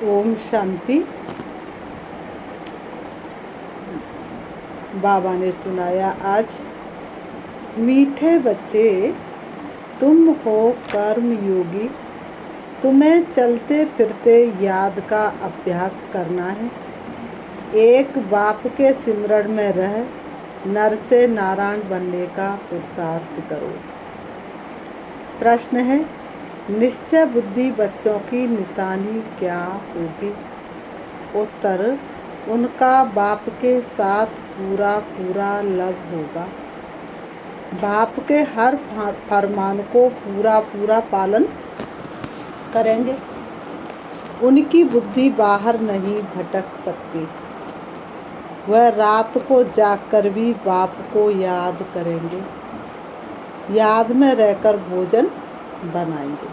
ओम शांति। बाबा ने सुनाया आज, मीठे बच्चे तुम हो कर्म योगी, तुम्हें चलते फिरते याद का अभ्यास करना है। एक बाप के सिमरण में रह नर से नारायण बनने का पुरुषार्थ करो। प्रश्न है, निश्चय बुद्धि बच्चों की निशानी क्या होगी? उत्तर, उनका बाप के साथ पूरा पूरा लव होगा। बाप के हर फरमान को पूरा पूरा पालन करेंगे। उनकी बुद्धि बाहर नहीं भटक सकती। वह रात को जागकर भी बाप को याद करेंगे। याद में रहकर भोजन बनाएंगे,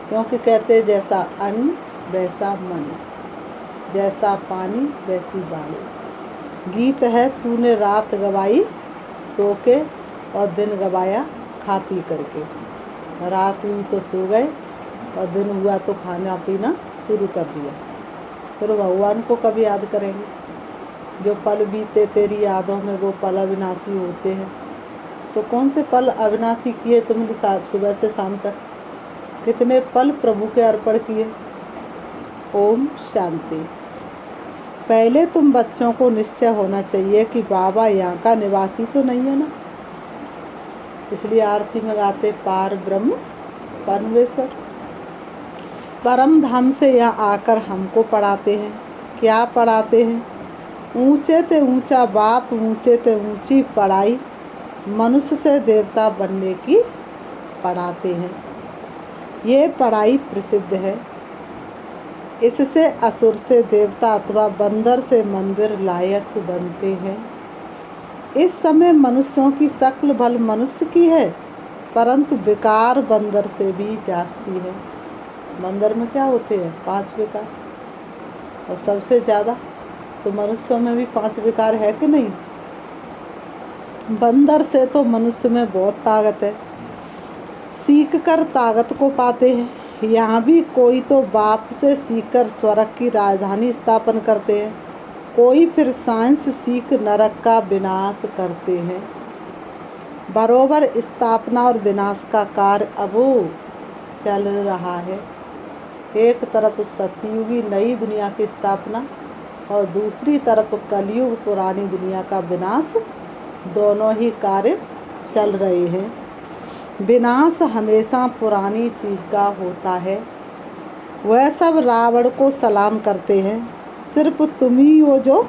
क्योंकि कहते जैसा अन्न वैसा मन, जैसा पानी वैसी वाणी। गीत है, तूने रात गवाई सो के और दिन गवाया खा पी करके। रात हुई तो सो गए और दिन हुआ तो खाना पीना शुरू कर दिया। फिर भगवान को कब याद करेंगे? जो पल बीते तेरी यादों में वो पल अविनाशी होते हैं। तो कौन से पल अविनाशी किए तुमने सुबह से शाम तक? कितने पल प्रभु के अर्पण किए? ओम शांति। पहले तुम बच्चों को निश्चय होना चाहिए कि बाबा यहाँ का निवासी तो नहीं है ना। इसलिए आरती में गाते, पार ब्रह्म परमेश्वर परम धाम से यहाँ आकर हमको पढ़ाते हैं। क्या पढ़ाते हैं? ऊंचे ते ऊंचा बाप, ऊंचे ते ऊंची पढ़ाई, मनुष्य से देवता बनने की पढ़ाते हैं। ये पढ़ाई प्रसिद्ध है। इससे असुर से देवता अथवा बंदर से मंदिर लायक बनते हैं। इस समय मनुष्यों की शक्ल भल मनुष्य की है, परंतु विकार बंदर से भी जास्ती है। बंदर में क्या होते हैं? 5 विकार, और सबसे ज़्यादा तो मनुष्यों में भी 5 विकार है कि नहीं? बंदर से तो मनुष्य में बहुत ताकत है। सीख कर ताकत को पाते हैं। यहाँ भी कोई तो बाप से सीखकर स्वर्ग की राजधानी स्थापन करते हैं, कोई फिर साइंस सीख नरक का विनाश करते हैं। बरोबर स्थापना और विनाश का कार्य अब चल रहा है। एक तरफ सतयुगी नई दुनिया की स्थापना और दूसरी तरफ कलयुग पुरानी दुनिया का विनाश, दोनों ही कार्य चल रहे हैं। विनाश हमेशा पुरानी चीज़ का होता है। वह सब रावण को सलाम करते हैं। सिर्फ तुम ही हो जो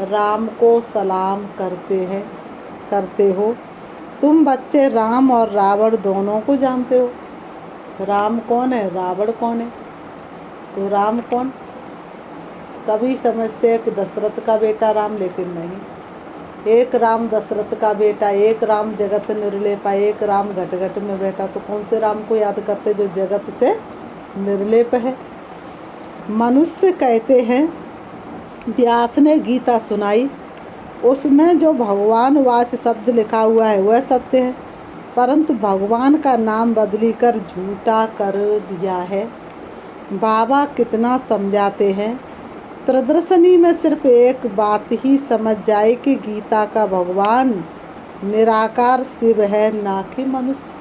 राम को सलाम करते हो। तुम बच्चे राम और रावण दोनों को जानते हो। राम कौन है, रावण कौन है? तो राम कौन? सभी समझते हैं कि दशरथ का बेटा राम, लेकिन नहीं। एक राम दशरथ का बेटा, एक राम जगत निर्लेपा, एक राम घट घट में बैठा। तो कौन से राम को याद करते जो जगत से निर्लेप है? मनुष्य कहते हैं, व्यास ने गीता सुनाई, उसमें जो भगवान वाच शब्द लिखा हुआ है वह सत्य है, परंतु भगवान का नाम बदली कर झूठा कर दिया है। बाबा कितना समझाते हैं। प्रदर्शनी में सिर्फ एक बात ही समझ जाए कि गीता का भगवान निराकार शिव है, ना कि मनुष्य।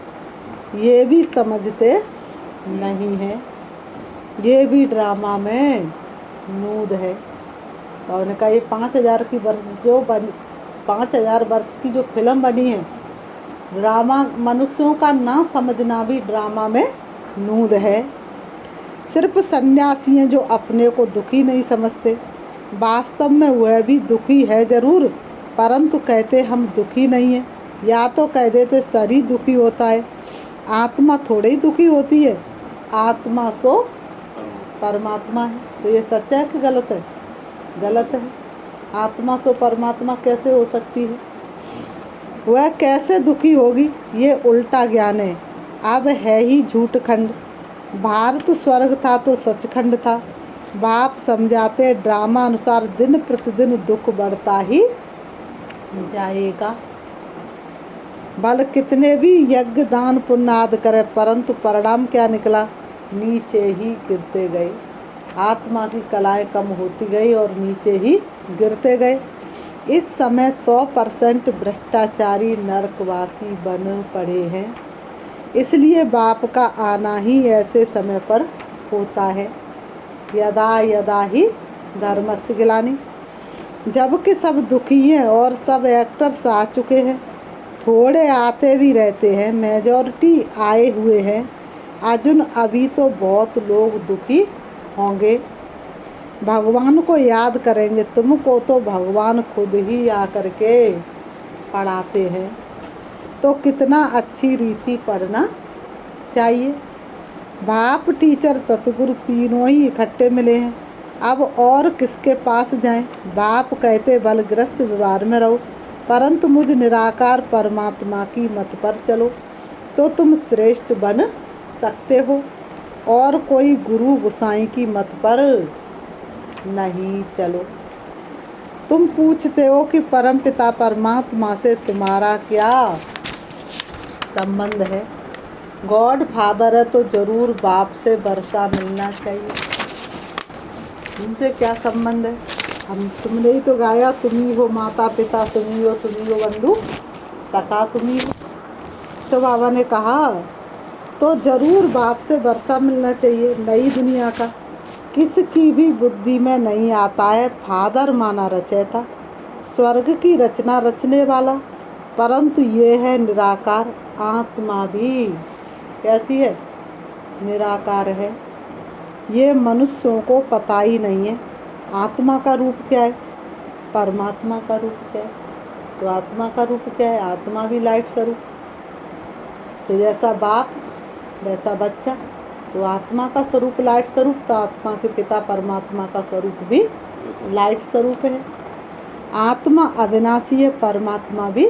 ये भी समझते नहीं है। ये भी ड्रामा में नूद है। और उन्होंने कहा, ये 5000 वर्ष की जो फिल्म बनी है, ड्रामा मनुष्यों का ना समझना भी ड्रामा में नूद है। सिर्फ सन्यासी हैं जो अपने को दुखी नहीं समझते। वास्तव में वह भी दुखी है ज़रूर, परंतु कहते हम दुखी नहीं हैं। या तो कह देते शरीर दुखी होता है, आत्मा थोड़ी ही दुखी होती है। आत्मा सो परमात्मा है। तो ये सच्चा है कि गलत है? गलत है। आत्मा सो परमात्मा कैसे हो सकती है? वह कैसे दुखी होगी? ये उल्टा ज्ञान है। अब है ही झूठ खंड। भारत स्वर्ग था तो सचखंड था। बाप समझाते ड्रामा अनुसार दिन प्रतिदिन दुख बढ़ता ही जाएगा। बल कितने भी यज्ञ दान पुण्य आदि करे, परंतु परिणाम क्या निकला? नीचे ही गिरते गए। आत्मा की कलाएं कम होती गई और नीचे ही गिरते गए। इस समय 100% भ्रष्टाचारी नरकवासी बन पड़े हैं। इसलिए बाप का आना ही ऐसे समय पर होता है, यदा यदा ही धर्मस्य ग्लानि। जबकि सब दुखी हैं और सब एक्टर्स आ चुके हैं, थोड़े आते भी रहते हैं, मेजॉरिटी आए हुए हैं। अर्जुन, अभी तो बहुत लोग दुखी होंगे, भगवान को याद करेंगे। तुमको तो भगवान खुद ही आकर के पढ़ाते हैं, तो कितना अच्छी रीति पढ़ना चाहिए। बाप, टीचर, सतगुरु तीनों ही इकट्ठे मिले हैं, अब और किसके पास जाएं। बाप कहते बलग्रस्त व्यवहार में रहो, परंतु मुझ निराकार परमात्मा की मत पर चलो तो तुम श्रेष्ठ बन सकते हो, और कोई गुरु गोसाई की मत पर नहीं चलो। तुम पूछते हो कि परमपिता परमात्मा से तुम्हारा क्या संबंध है। गॉड फादर है तो जरूर बाप से वर्षा मिलना चाहिए। उनसे क्या संबंध है? तुमने ही तो गाया, तुम ही हो माता पिता, तुम ही हो बंधु सखा, तुम ही हो। तो बाबा ने कहा तो जरूर बाप से वर्षा मिलना चाहिए। नई दुनिया का किसकी भी बुद्धि में नहीं आता है फादर माना रचयिता, स्वर्ग की रचना रचने वाला, परंतु ये है निराकार। आत्मा भी कैसी है? निराकार है। ये मनुष्यों को पता ही नहीं है आत्मा का रूप क्या है, परमात्मा का रूप क्या है। तो आत्मा का रूप क्या है? आत्मा भी लाइट स्वरूप। तो जैसा बाप वैसा बच्चा, तो आत्मा का स्वरूप लाइट स्वरूप, तो आत्मा के पिता परमात्मा का स्वरूप भी लाइट स्वरूप है। आत्मा अविनाशी है, परमात्मा भी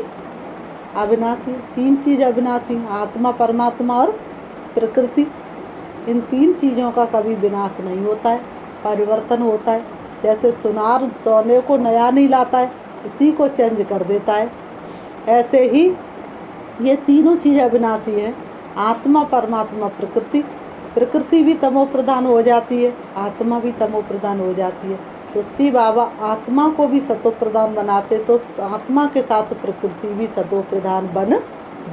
अविनाशी। तीन चीज़ अविनाशी, आत्मा, परमात्मा और प्रकृति। इन तीन चीज़ों का कभी विनाश नहीं होता है, परिवर्तन होता है। जैसे सुनार सोने को नया नहीं लाता है, उसी को चेंज कर देता है, ऐसे ही ये तीनों चीज़ अविनाशी हैं। आत्मा, परमात्मा, प्रकृति। प्रकृति भी तमो प्रधान हो जाती है, आत्मा भी तमो प्रधान हो जाती है। तो शिव बाबा आत्मा को भी सतो प्रधान बनाते, तो आत्मा के साथ प्रकृति भी सतो प्रधान बन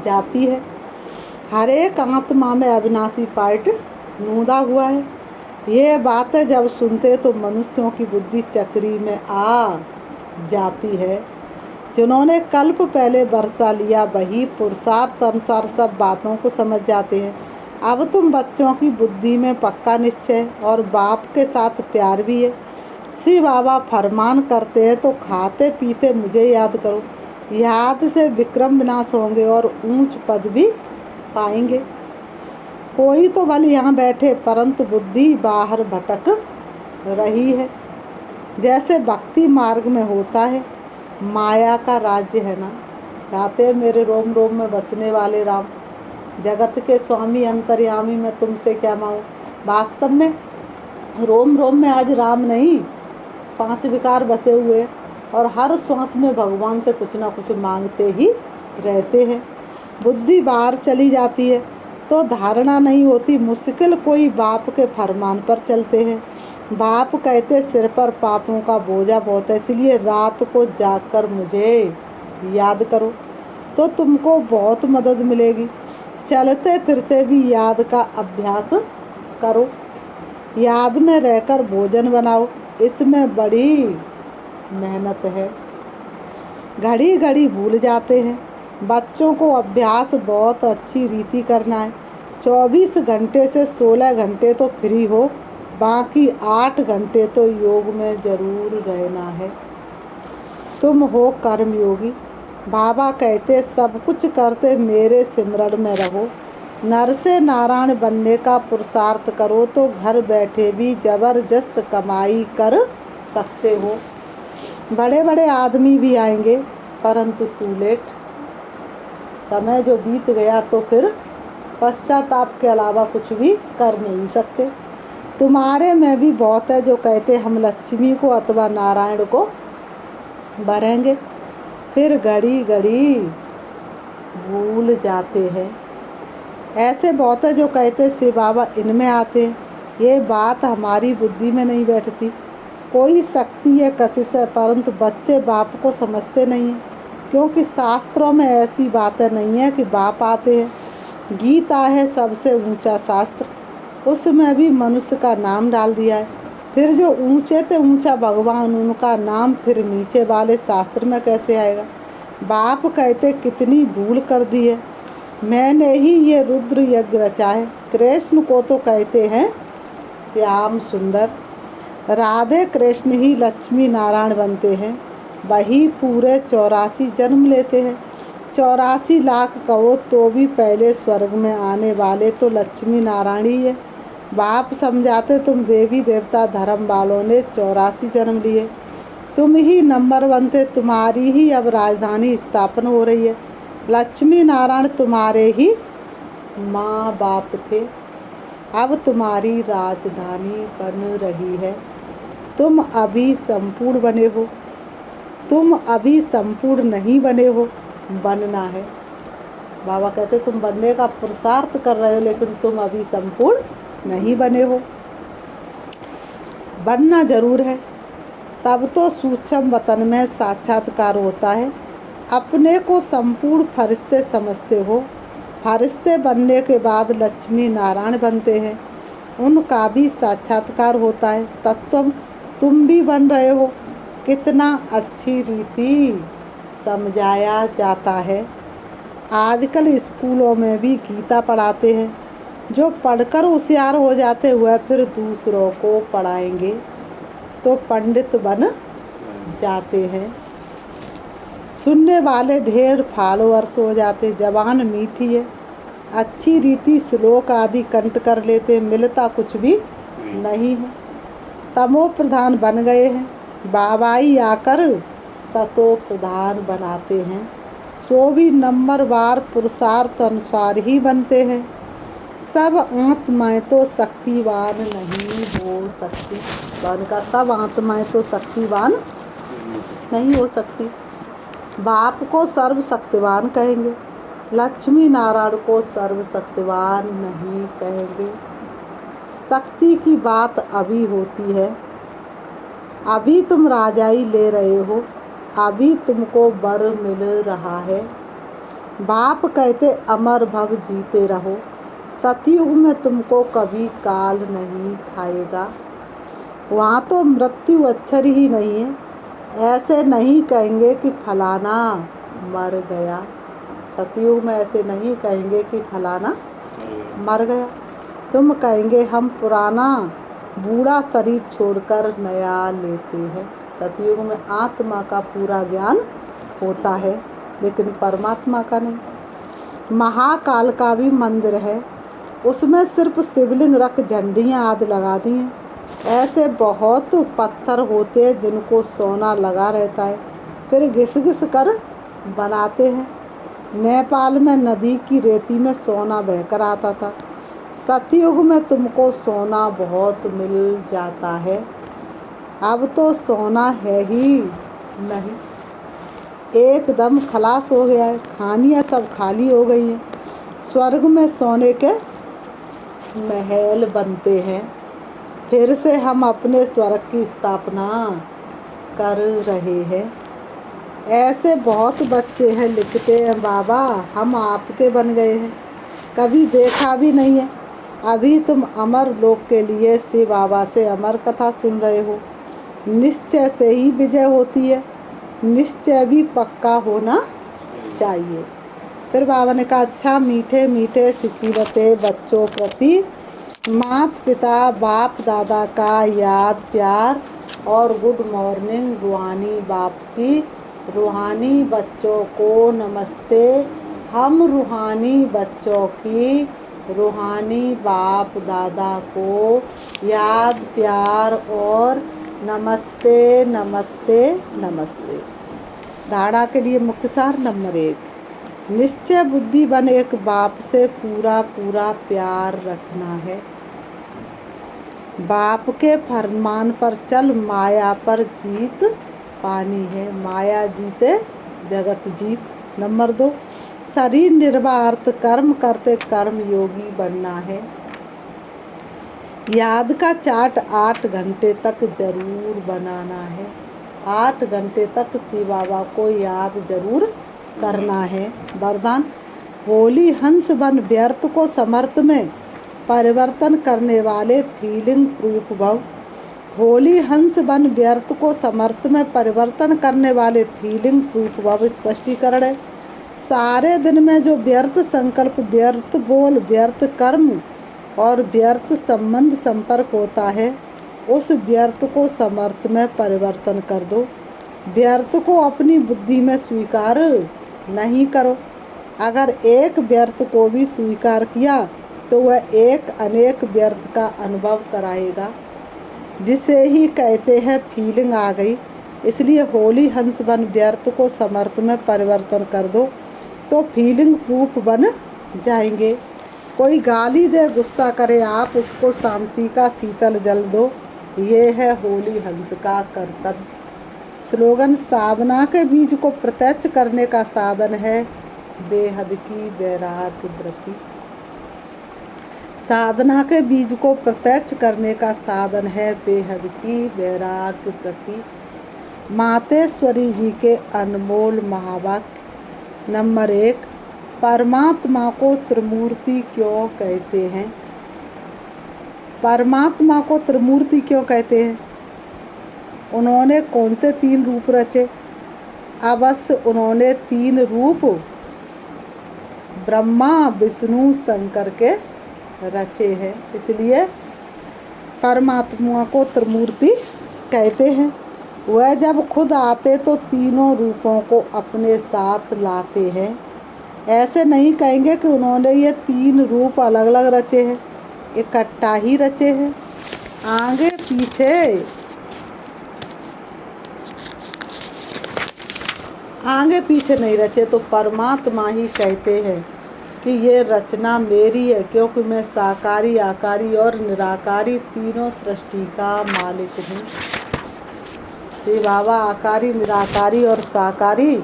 जाती है। हर एक आत्मा में अविनाशी पार्ट नूदा हुआ है। ये बातें जब सुनते तो मनुष्यों की बुद्धि चक्री में आ जाती है। जिन्होंने कल्प पहले वर्षा लिया वही पुरुषार्थ अनुसार सब बातों को समझ जाते हैं। अब तुम बच्चों की बुद्धि में पक्का निश्चय और बाप के साथ प्यार भी है। शिव बाबा फरमान करते हैं तो खाते पीते मुझे याद करो, याद से विक्रम विनाश होंगे और ऊंच पद भी पाएंगे। कोई तो भले यहाँ बैठे परंतु बुद्धि बाहर भटक रही है। जैसे भक्ति मार्ग में होता है, माया का राज्य है ना। गाते मेरे रोम रोम में बसने वाले राम, जगत के स्वामी अंतर्यामी, मैं तुमसे क्या मांगूं। वास्तव में रोम रोम में आज राम नहीं, 5 विकार बसे हुए और हर श्वास में भगवान से कुछ ना कुछ मांगते ही रहते हैं। बुद्धि बाहर चली जाती है तो धारणा नहीं होती। मुश्किल कोई बाप के फरमान पर चलते हैं। बाप कहते सिर पर पापों का बोझा बहुत है, इसलिए रात को जागकर मुझे याद करो तो तुमको बहुत मदद मिलेगी। चलते फिरते भी याद का अभ्यास करो, याद में रहकर भोजन बनाओ, इसमें बड़ी मेहनत है। घड़ी घड़ी भूल जाते हैं। बच्चों को अभ्यास बहुत अच्छी रीति करना है। 24 घंटे से 16 घंटे तो फ्री हो, बाकी 8 घंटे तो योग में ज़रूर रहना है। तुम हो कर्मयोगी। बाबा कहते सब कुछ करते मेरे सिमरण में रहो। नर से नारायण बनने का पुरुषार्थ करो तो घर बैठे भी जबरदस्त कमाई कर सकते हो। बड़े बड़े आदमी भी आएंगे परंतु टू लेट। समय जो बीत गया तो फिर पश्चाताप के अलावा कुछ भी कर नहीं सकते। तुम्हारे में भी बहुत है जो कहते हम लक्ष्मी को अथवा नारायण को भरेंगे, फिर घड़ी घड़ी भूल जाते हैं। ऐसे बहुत है जो कहते शिव बाबा इनमें आते हैं, ये बात हमारी बुद्धि में नहीं बैठती। कोई शक्ति है, कशिश है, परंतु बच्चे बाप को समझते नहीं हैं, क्योंकि शास्त्रों में ऐसी बातें नहीं है कि बाप आते हैं। गीता है सबसे ऊंचा शास्त्र, उसमें भी मनुष्य का नाम डाल दिया है। फिर जो ऊंचे से ऊंचा भगवान, उनका नाम फिर नीचे वाले शास्त्र में कैसे आएगा? बाप कहते कितनी भूल कर दी है, मैंने ही ये रुद्र यज्ञ रचा है। कृष्ण को तो कहते हैं श्याम सुंदर, राधे कृष्ण ही लक्ष्मी नारायण बनते हैं, वही पूरे 84 जन्म लेते हैं। 84 लाख कहो तो भी पहले स्वर्ग में आने वाले तो लक्ष्मी नारायण ही है। बाप समझाते तुम देवी देवता धर्म वालों ने 84 जन्म लिए, तुम ही नंबर 1 थे, तुम्हारी ही अब राजधानी स्थापन हो रही है। लक्ष्मी नारायण तुम्हारे ही माँ बाप थे, अब तुम्हारी राजधानी बन रही है। तुम अभी संपूर्ण बने हो, तुम अभी संपूर्ण नहीं बने हो, बनना है। बाबा कहते तुम बनने का पुरुषार्थ कर रहे हो, लेकिन तुम अभी संपूर्ण नहीं बने हो। बनना जरूर है, तब तो सूक्ष्म वतन में साक्षात्कार होता है। अपने को संपूर्ण फरिश्ते समझते हो, फरिश्ते बनने के बाद लक्ष्मी नारायण बनते हैं, उनका भी साक्षात्कार होता है। तब तुम भी बन रहे हो। कितना अच्छी रीति समझाया जाता है। आजकल स्कूलों में भी गीता पढ़ाते हैं, जो पढ़कर होशियार हो जाते हुए फिर दूसरों को पढ़ाएंगे तो पंडित बन जाते हैं। सुनने वाले ढेर फॉलोअर्स हो जाते। जबान मीठी है, अच्छी रीति श्लोक आदि कंठ कर लेते, मिलता कुछ भी नहीं है। तमो प्रधान बन गए हैं, बाबाई आकर सतो प्रधान बनाते हैं। सो भी नंबरवार पुरुषार्थ अनुसार ही बनते हैं। सब आत्माएं तो शक्तिवान नहीं हो सकती। का सब आत्माएं तो शक्तिवान नहीं हो सकती। बाप को सर्वशक्तिवान कहेंगे, लक्ष्मी नारायण को सर्वशक्तिवान नहीं कहेंगे। शक्ति की बात अभी होती है, अभी तुम राजाई ले रहे हो, अभी तुमको वर मिल रहा है। बाप कहते अमर भव जीते रहो, सतयुग में तुमको कभी काल नहीं खाएगा। वहाँ तो मृत्यु अक्षर ही नहीं है। ऐसे नहीं कहेंगे कि फलाना मर गया, सतयुग में ऐसे नहीं कहेंगे कि फलाना मर गया। तुम कहेंगे हम पुराना बूढ़ा शरीर छोड़कर नया लेते हैं। सतयुग में आत्मा का पूरा ज्ञान होता है, लेकिन परमात्मा का नहीं। महाकाल का भी मंदिर है, उसमें सिर्फ शिवलिंग रख झंडियाँ आदि लगा दी हैं। ऐसे बहुत पत्थर होते हैं जिनको सोना लगा रहता है, फिर घिस घिस कर बनाते हैं। नेपाल में नदी की रेती में सोना बहकर आता था। सतयुग में तुमको सोना बहुत मिल जाता है, अब तो सोना है ही नहीं, एकदम खलास हो गया है। खानियाँ सब खाली हो गई हैं। स्वर्ग में सोने के महल बनते हैं, फिर से हम अपने स्वर्ग की स्थापना कर रहे हैं। ऐसे बहुत बच्चे हैं लिखते हैं, बाबा हम आपके बन गए हैं, कभी देखा भी नहीं है। अभी तुम अमर लोक के लिए शिव बाबा से अमर कथा सुन रहे हो। निश्चय से ही विजय होती है, निश्चय भी पक्का होना चाहिए। फिर बाबा ने कहा अच्छा मीठे मीठे सिकीरते बच्चों प्रति माता पिता बाप दादा का याद प्यार और गुड मॉर्निंग रूहानी बाप की। रूहानी बच्चों को नमस्ते। हम रूहानी बच्चों की रूहानी बाप दादा को याद प्यार और नमस्ते नमस्ते नमस्ते। धारणा के लिए मुख्य सार नंबर 1, निश्चय बुद्धि बन एक बाप से पूरा पूरा प्यार रखना है। बाप के फरमान पर चल, माया पर जीत पानी है, माया जीते जगत जीत। नंबर 2, शरीर निर्वाह अर्थ कर्म करते कर्म योगी बनना है। याद का चार्ट 8 घंटे तक जरूर बनाना है। 8 घंटे तक शिव बाबा को याद जरूर करना है। वरदान, होली हंस बन व्यर्थ को समर्थ में परिवर्तन करने वाले फीलिंग प्रूफ भव। होली हंस बन व्यर्थ को समर्थ में परिवर्तन करने वाले फीलिंग प्रूफ भव स्पष्टीकरण है। सारे दिन में जो व्यर्थ संकल्प, व्यर्थ बोल, व्यर्थ कर्म और व्यर्थ संबंध संपर्क होता है, उस व्यर्थ को समर्थ में परिवर्तन कर दो। व्यर्थ को अपनी बुद्धि में स्वीकार नहीं करो। अगर एक व्यर्थ को भी स्वीकार किया तो वह एक अनेक व्यर्थ का अनुभव कराएगा, जिसे ही कहते हैं फीलिंग आ गई। इसलिए होली हंस बन व्यर्थ को समर्थ में परिवर्तन कर दो तो फीलिंग प्रूफ बन जाएंगे। कोई गाली दे, गुस्सा करे, आप उसको शांति का शीतल जल दो। ये है होली हंस का कर्तव्य। स्लोगन, साधना के बीज को प्रत्यक्ष करने का साधन है बेहद की वैराग्य व्रति। साधना के बीज को प्रत्यक्ष करने का साधन है बेहद की वैराग्य व्रति। मातेश्वरी जी के अनमोल महावाक्य। नंबर 1, परमात्मा को त्रिमूर्ति क्यों कहते हैं? परमात्मा को त्रिमूर्ति क्यों कहते हैं? उन्होंने कौन से 3 रूप रचे? अवश्य उन्होंने 3 रूप ब्रह्मा, विष्णु, शंकर के रचे हैं। इसलिए परमात्मा को त्रिमूर्ति कहते हैं। वह जब खुद आते तो तीनों रूपों को अपने साथ लाते हैं। ऐसे नहीं कहेंगे कि उन्होंने ये 3 रूप अलग अलग रचे हैं, इकट्ठा ही रचे हैं। आगे पीछे नहीं रचे। तो परमात्मा ही कहते हैं कि ये रचना मेरी है, क्योंकि मैं साकारी, आकारी और निराकारी तीनों सृष्टि का मालिक हूँ। शिव बाबा आकारी, निराकारी और साकारी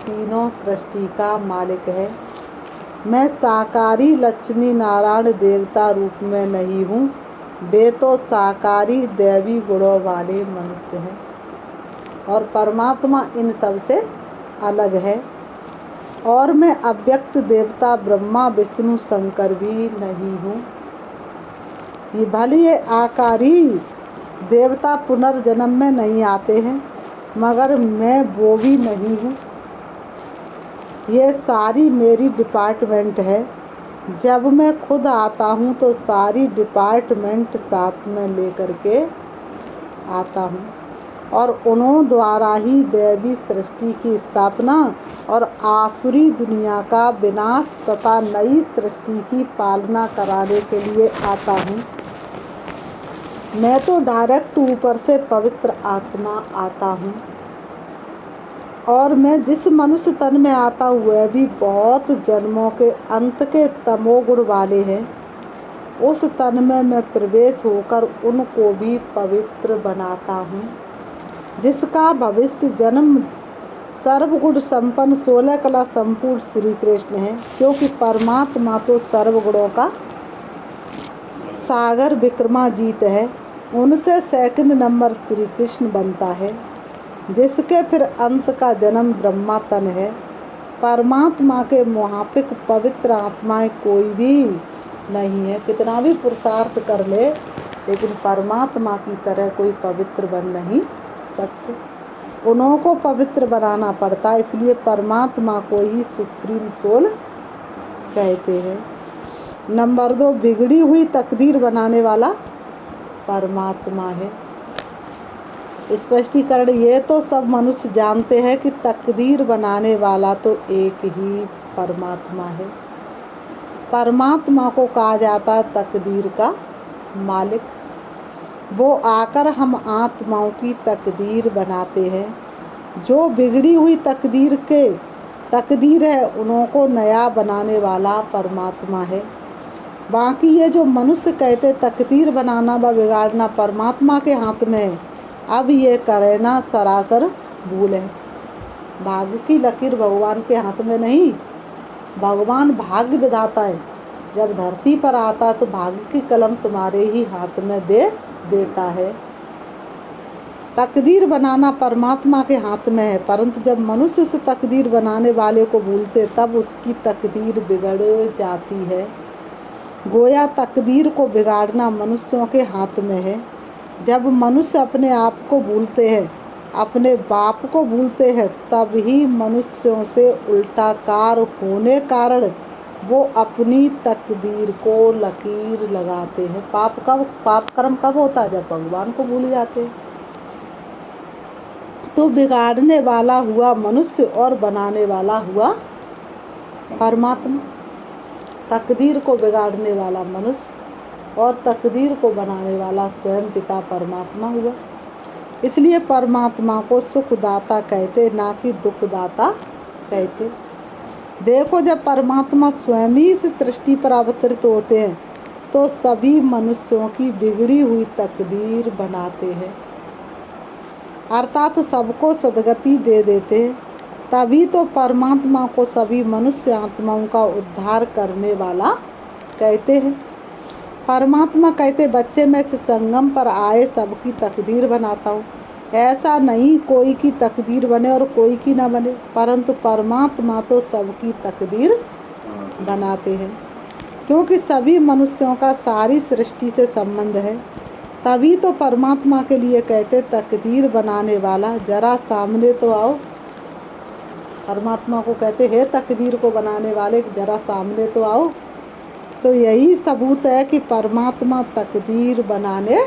तीनों सृष्टि का मालिक है। मैं साकारी लक्ष्मी नारायण देवता रूप में नहीं हूँ, वे तो साकारी दैवी गुणों वाले मनुष्य हैं और परमात्मा इन सब से अलग है। और मैं अव्यक्त देवता ब्रह्मा, विष्णु, शंकर भी नहीं हूँ। ये भले ये आकारी देवता पुनर्जन्म में नहीं आते हैं, मगर मैं वो भी नहीं हूँ। ये सारी मेरी डिपार्टमेंट है। जब मैं खुद आता हूँ तो सारी डिपार्टमेंट साथ में लेकर के आता हूँ और उन्हों द्वारा ही दैवी सृष्टि की स्थापना और आसुरी दुनिया का विनाश तथा नई सृष्टि की पालना कराने के लिए आता हूँ। मैं तो डायरेक्ट ऊपर से पवित्र आत्मा आता हूँ और मैं जिस मनुष्य तन में आता हूँ वह भी बहुत जन्मों के अंत के तमोगुण वाले हैं। उस तन में मैं प्रवेश होकर उनको भी पवित्र बनाता हूँ, जिसका भविष्य जन्म सर्वगुण संपन्न 16 कला संपूर्ण श्री कृष्ण है। क्योंकि परमात्मा तो सर्वगुणों का सागर विक्रमाजीत है, उनसे सेकंड नंबर श्री कृष्ण बनता है, जिसके फिर अंत का जन्म ब्रह्मा तन है। परमात्मा के मुआफिक पवित्र आत्माएं कोई भी नहीं है। कितना भी पुरुषार्थ कर ले, लेकिन परमात्मा की तरह कोई पवित्र बन नहीं सकते। उन्हों को पवित्र बनाना पड़ता है, इसलिए परमात्मा को ही सुप्रीम सोल कहते हैं। नंबर 2, बिगड़ी हुई तकदीर बनाने वाला परमात्मा है। स्पष्टीकरण, ये तो सब मनुष्य जानते हैं कि तकदीर बनाने वाला तो एक ही परमात्मा है। परमात्मा को कहा जाता है तकदीर का मालिक। वो आकर हम आत्माओं की तकदीर बनाते हैं। जो बिगड़ी हुई तकदीर है उनको नया बनाने वाला परमात्मा है। बाकी ये जो मनुष्य कहते तकदीर बनाना व बिगाड़ना परमात्मा के हाथ में है, अब ये करना सरासर भूल है। भाग्य की लकीर भगवान के हाथ में नहीं, भगवान भाग्य विधाता है। जब धरती पर आता तो भाग्य की कलम तुम्हारे ही हाथ में दे देता है। तकदीर बनाना परमात्मा के हाथ में है, परंतु जब मनुष्य उस तकदीर बनाने वाले को भूलते तब उसकी तकदीर बिगड़ जाती है। गोया तकदीर को बिगाड़ना मनुष्यों के हाथ में है। जब मनुष्य अपने आप को भूलते हैं, अपने बाप को भूलते हैं, तब ही मनुष्यों से उल्टा कार होने कारण वो अपनी तकदीर को लकीर लगाते हैं। पाप कर्म कब होता है? जब भगवान को भूल जाते हैं। तो बिगाड़ने वाला हुआ मनुष्य और बनाने वाला हुआ परमात्मा। तकदीर को बिगाड़ने वाला मनुष्य और तकदीर को बनाने वाला स्वयं पिता परमात्मा हुआ। इसलिए परमात्मा को सुखदाता कहते, ना कि दुखदाता कहते। देखो, जब परमात्मा स्वयं ही इस सृष्टि पर अवतरित होते हैं तो सभी मनुष्यों की बिगड़ी हुई तकदीर बनाते हैं, अर्थात सबको सद्गति दे देते हैं। तभी तो परमात्मा को सभी मनुष्य आत्माओं का उद्धार करने वाला कहते हैं। परमात्मा कहते, बच्चे मैं से संगम पर आए सबकी तकदीर बनाता हूँ। ऐसा नहीं कोई की तकदीर बने और कोई की ना बने, परंतु परमात्मा तो सबकी तकदीर बनाते हैं, क्योंकि सभी मनुष्यों का सारी सृष्टि से संबंध है। तभी तो परमात्मा के लिए कहते, तकदीर बनाने वाला जरा सामने तो आओ। परमात्मा को कहते, हे तकदीर को बनाने वाले जरा सामने तो आओ। तो यही सबूत है कि परमात्मा तकदीर बनाने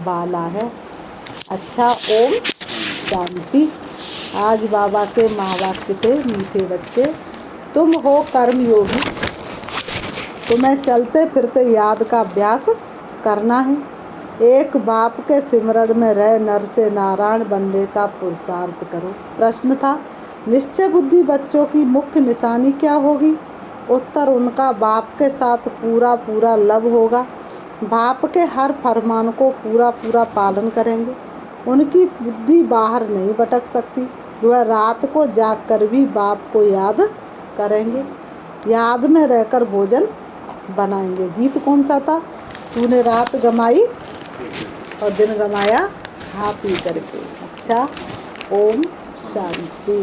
वाला है। अच्छा, ओम शांति। आज बाबा के महावाक्य थे, मीठे बच्चे। तुम हो कर्मयोगी, तुम्हें चलते फिरते याद का अभ्यास करना है। एक बाप के सिमरण में रह नर से नारायण बनने का पुरुषार्थ करो। प्रश्न था, निश्चय बुद्धि बच्चों की मुख्य निशानी क्या होगी? उत्तर, उनका बाप के साथ पूरा पूरा लव होगा। बाप के हर फरमान को पूरा पूरा पालन करेंगे। उनकी बुद्धि बाहर नहीं भटक सकती। वह रात को जागकर भी बाप को याद करेंगे। याद में रहकर भोजन बनाएंगे। गीत कौन सा था? तूने रात गमाई और दिन गमाया खा पी करके। अच्छा, ओम शांति।